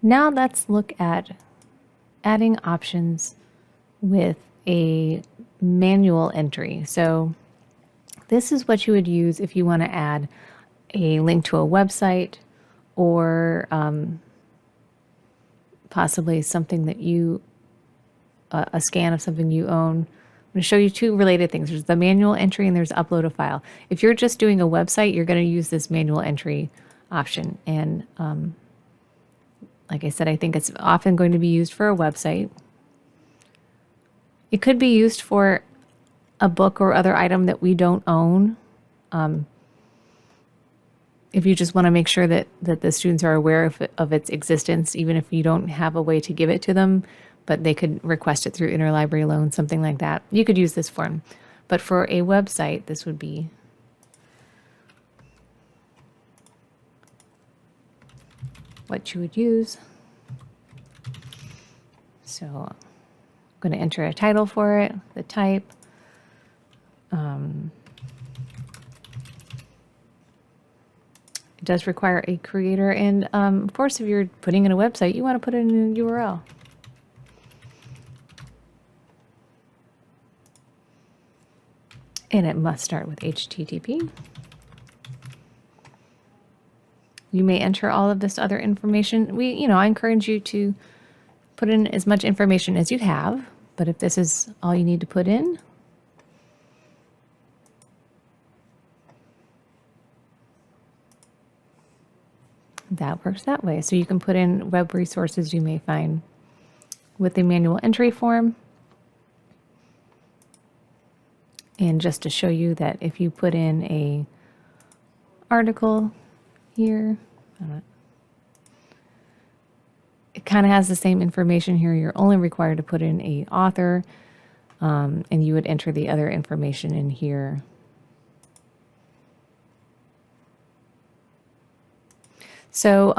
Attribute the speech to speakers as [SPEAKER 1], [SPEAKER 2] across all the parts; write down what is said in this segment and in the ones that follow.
[SPEAKER 1] Now let's look at adding options with a manual entry. So this is what you would use if you want to add a link to a website or possibly something that you, a scan of something you own. I'm going to show you two related things. There's the manual entry and there's upload a file. If you're just doing a website, you're going to use this manual entry option. And like I said, I think it's often going to be used for a website. It could be used for a book or other item that we don't own. If you just want to make sure that the students are aware of its existence, even if you don't have a way to give it to them, but they could request it through interlibrary loan, something like that. You could use this form. But for a website, this would be what you would use. So I'm going to enter a title for it, the type. It does require a creator, and of course, if you're putting in a website, you want to put it in a URL. And it must start with HTTP. You may enter all of this other information. I encourage you to put in as much information as you have, but if this is all you need to put in, that works that way. So you can put in web resources you may find with the manual entry form. And just to show you that if you put in a article here, it kind of has the same information here. You're only required to put in a author, and you would enter the other information in here. So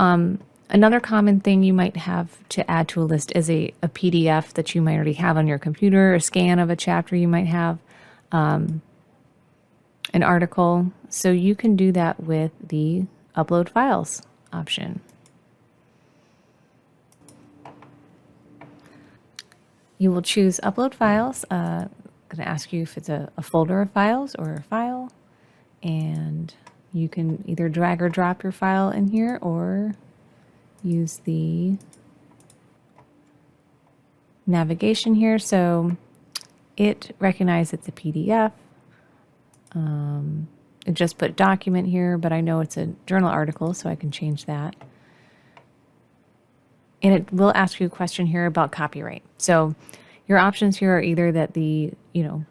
[SPEAKER 1] another common thing you might have to add to a list is a PDF that you might already have on your computer, a scan of a chapter you might have, an article. So you can do that with the upload files option. You will choose upload files. I'm going to ask you if it's a folder of files or a file, and you can either drag or drop your file in here or use the navigation here. So it recognizes it's a PDF. It just put document here, but I know it's a journal article, so I can change that. And it will ask you a question here about copyright. So your options here are either that the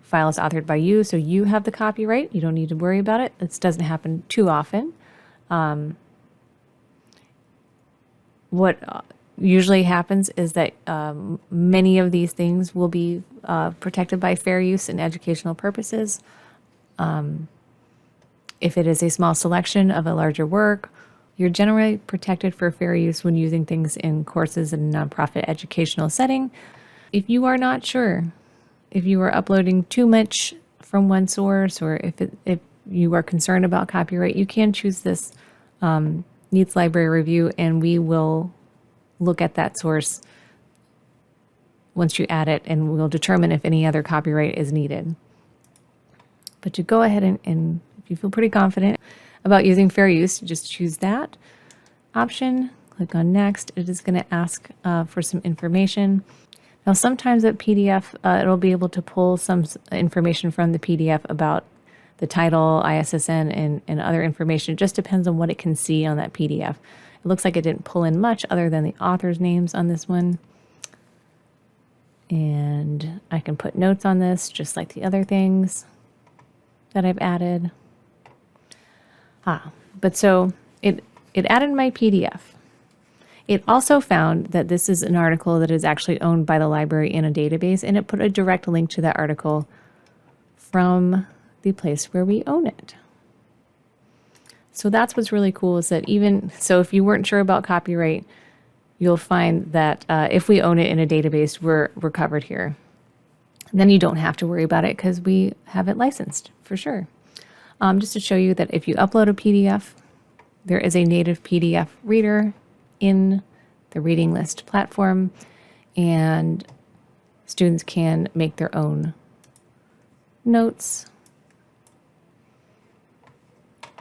[SPEAKER 1] file is authored by you, so you have the copyright. You don't need to worry about it. This doesn't happen too often. What usually happens is that many of these things will be protected by fair use and educational purposes. If it is a small selection of a larger work, you're generally protected for fair use when using things in courses in a nonprofit educational setting. If you are not sure, if you are uploading too much from one source, or if you are concerned about copyright, you can choose this needs library review, and we will look at that source once you add it, and we'll determine if any other copyright is needed. But to go ahead and if you feel pretty confident about using fair use, just choose that option, click on next. It is going to ask for some information. Now, sometimes at PDF, it'll be able to pull some information from the PDF about the title, ISSN, and other information. It just depends on what it can see on that PDF. It looks like it didn't pull in much other than the author's names on this one. And I can put notes on this just like the other things that I've added. But so it added my PDF. It also found that this is an article that is actually owned by the library in a database, and it put a direct link to that article from the place where we own it. So that's what's really cool, is that if you weren't sure about copyright, you'll find that if we own it in a database, we're covered here. And then you don't have to worry about it because we have it licensed for sure. Just to show you that if you upload a PDF, there is a native PDF reader in the reading list platform, and students can make their own notes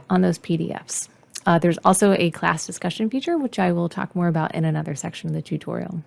[SPEAKER 1] on those PDFs. There's also a class discussion feature, which I will talk more about in another section of the tutorial.